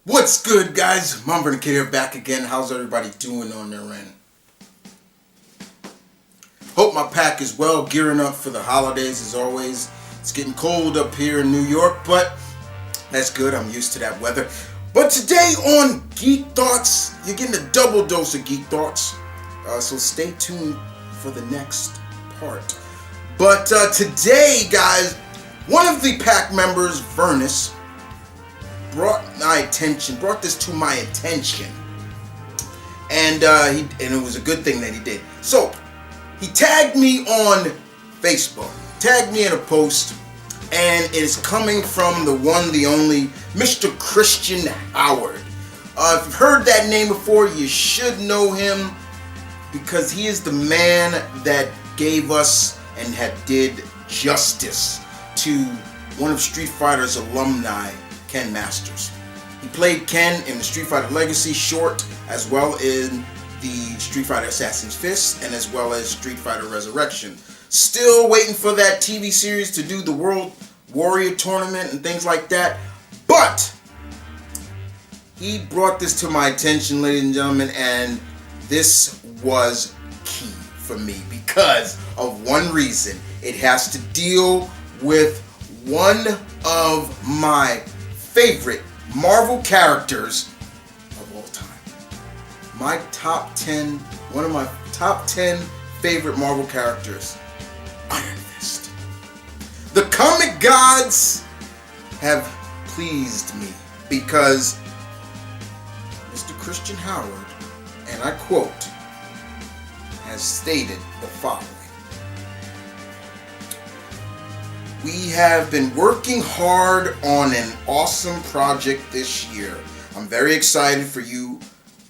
What's good, guys? M.V.K here, back again. How's everybody doing on their end? Hope my pack is well, gearing up for the holidays as always. It's getting cold up here in New York, but that's good. I'm used to that weather. But today on Geek Thoughts, you're getting a double dose of Geek Thoughts. So stay tuned for the next part. But today, guys, one of the pack members, Vernus, brought this to my attention, and it was a good thing that he did. So he tagged me on Facebook, tagged me in a post, and it is coming from the one, the only, Mr.Christian Howard. If you've heard that name before, you should know him because he is the man that gave us and did justice to one of Street Fighter's alumni, Ken Masters. He played Ken in the Street Fighter Legacy short, as well in the Street Fighter Assassin's Fist, and as well as Street Fighter Resurrection. Still waiting for that TV series to do the World Warrior Tournament and things like that. But he brought this to my attention, ladies and gentlemen, and this was key for me because of one reason. It has to deal with one of my favorite Marvel characters of all time. One of my top 10 favorite Marvel characters, Iron Fist. The comic gods have pleased me because Mr. Christian Howard, and I quote, has stated the following. We have been working hard on an awesome project this year. I'm very excited for you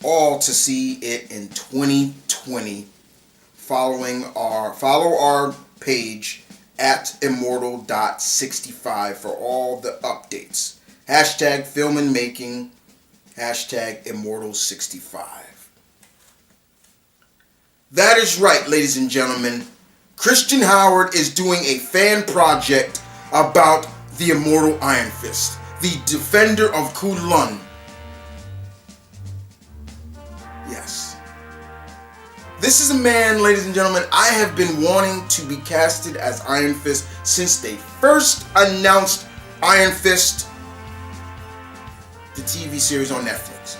all to see it in 2020. Follow our page at immortal.65 for all the updates. Hashtag film and making. Hashtag immortal65. That is right, ladies and gentlemen. Christian Howard is doing a fan project about the immortal Iron Fist, the defender of Kunlun. Yes. This is a man, ladies and gentlemen, I have been wanting to be casted as Iron Fist since they first announced Iron Fist, the TV series on Netflix.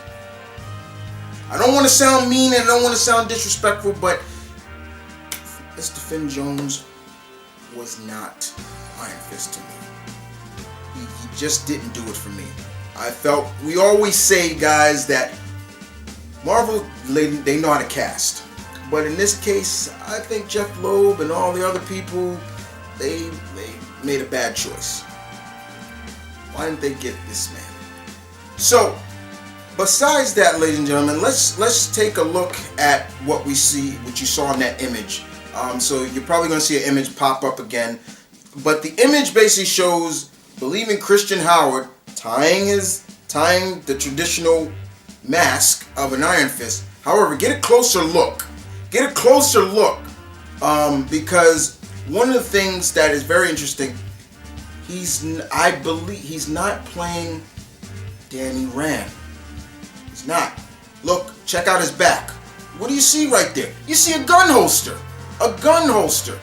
I don't want to sound mean and I don't want to sound disrespectful, but Mr. Finn Jones was not Iron Fist to me. He just didn't do it for me. I felt, we always say, guys, that Marvel, they know how to cast. But in this case, I think Jeff Loeb and all the other people, they made a bad choice. Why didn't they get this man? So, besides that, ladies and gentlemen, let's take a look at what we see, what you saw in that image. So you're probably going to see an image pop up again. But the image basically shows believing Christian Howard tying the traditional mask of an Iron Fist. However, get a closer look. Get a closer look. Because one of the things that is very interesting, I believe he's not playing Danny Rand. He's not. Look, check out his back. What do you see right there? You see a gun holster. A gun holster.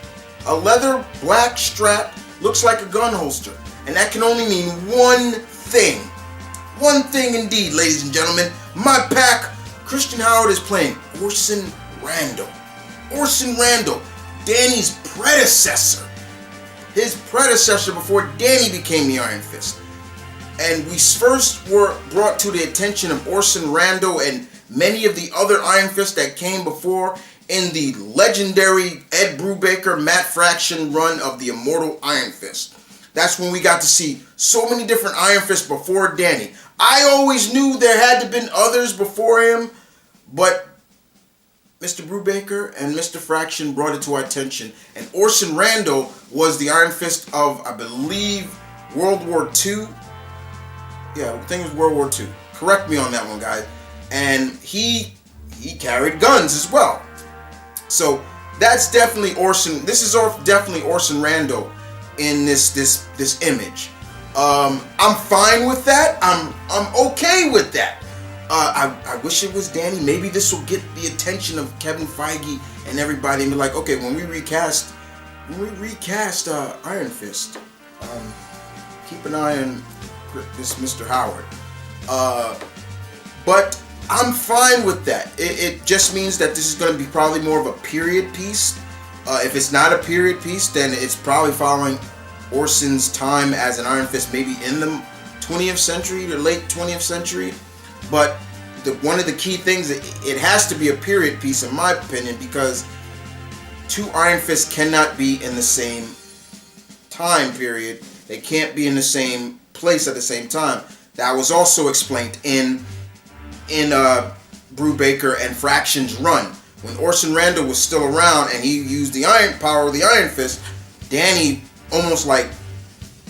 A leather black strap looks like a gun holster. And that can only mean one thing. One thing indeed, ladies and gentlemen. My pack, Christian Howard is playing Orson Randall. Orson Randall, Danny's predecessor. His predecessor before Danny became the Iron Fist. And we first were brought to the attention of Orson Randall and many of the other Iron Fists that came before in the legendary Ed Brubaker, Matt Fraction run of the Immortal Iron Fist. That's when we got to see so many different Iron Fists before Danny. I always knew there had to have been others before him, but Mr. Brubaker and Mr. Fraction brought it to our attention. And Orson Randall was the Iron Fist of, I believe, World War II. Yeah, I think it was World War II. Correct me on that one, guys. And he carried guns as well. So that's definitely Orson. This is definitely Orson Randall in this image. I'm fine with that. I'm okay with that. I wish it was Danny. Maybe this will get the attention of Kevin Feige and everybody, and be like, okay, when we recast Iron Fist, keep an eye on this Mr. Howard. But I'm fine with that. It just means that this is going to be probably more of a period piece. If it's not a period piece, then it's probably following Orson's time as an Iron Fist, maybe in the 20th century or late 20th century. But one of the key things, it has to be a period piece in my opinion, because two Iron Fists cannot be in the same time period. They can't be in the same place at the same time. That was also explained in Brubaker and Fraction's run. When Orson Randall was still around and he used the power of the Iron Fist, Danny almost like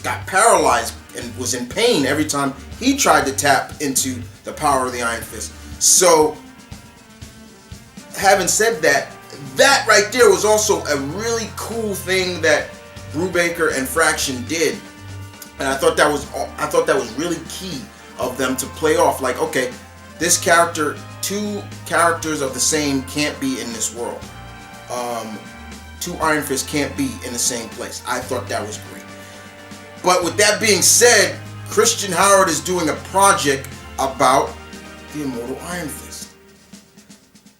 got paralyzed and was in pain every time he tried to tap into the power of the Iron Fist. So, having said that, that right there was also a really cool thing that Brubaker and Fraction did, and I thought that was really key of them to play off. Like, okay, this character, two characters of the same can't be in this world. Two Iron Fists can't be in the same place. I thought that was great. But with that being said, Christian Howard is doing a project about the Immortal Iron Fist.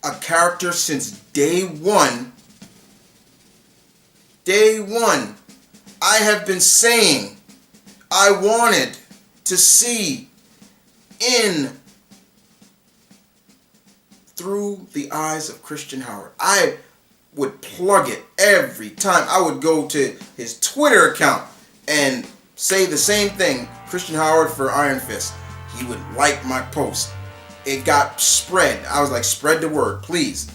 A character since day one, I have been saying I wanted to see in Through the Eyes of Christian Howard. I would plug it every time. I would go to his Twitter account and say the same thing, Christian Howard for Iron Fist. He would like my post. It got spread. I was like, spread the word, please.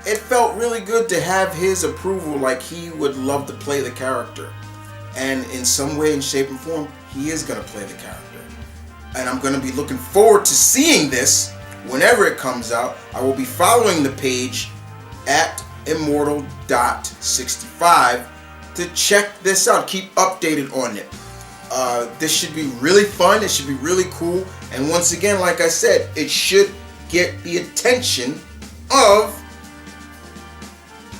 It felt really good to have his approval, like he would love to play the character. And in some way, in shape and form, he is going to play the character. And I'm going to be looking forward to seeing this whenever it comes out. I will be following the page at immortal.65 to check this out. Keep updated on it. This should be really fun. It should be really cool. And once again, like I said, it should get the attention of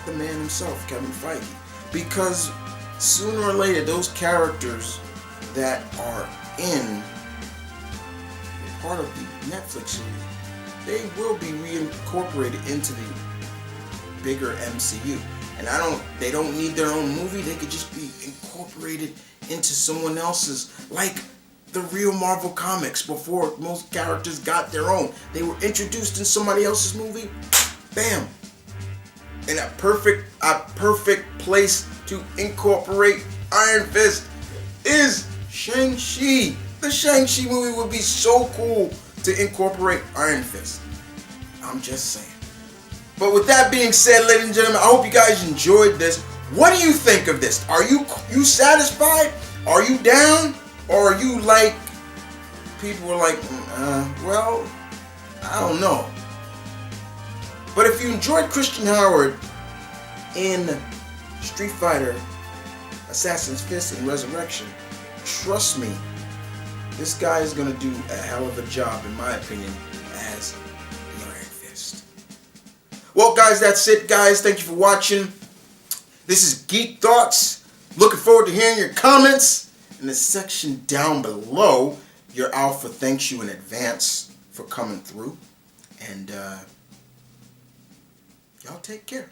the man himself, Kevin Feige. Because sooner or later, those characters that are in part of the Netflix series, they will be reincorporated into the bigger MCU. And they don't need their own movie. They could just be incorporated into someone else's, like the real Marvel comics. Before most characters got their own, they were introduced in somebody else's movie. Bam! And a perfect place to incorporate Iron Fist is Shang-Chi. The Shang-Chi movie would be so cool to incorporate Iron Fist. I'm just saying. But with that being said, ladies and gentlemen, I hope you guys enjoyed this. What do you think of this? Are you satisfied? Are you down? Or are you like, people are like, well, I don't know. But if you enjoyed Christian Howard in Street Fighter, Assassin's Fist, and Resurrection, trust me, this guy is going to do a hell of a job, in my opinion, as the Iron Fist. Well, guys, that's it, guys. Thank you for watching. This is Geek Thoughts. Looking forward to hearing your comments in the section down below. Your Alpha thanks you in advance for coming through. And y'all take care.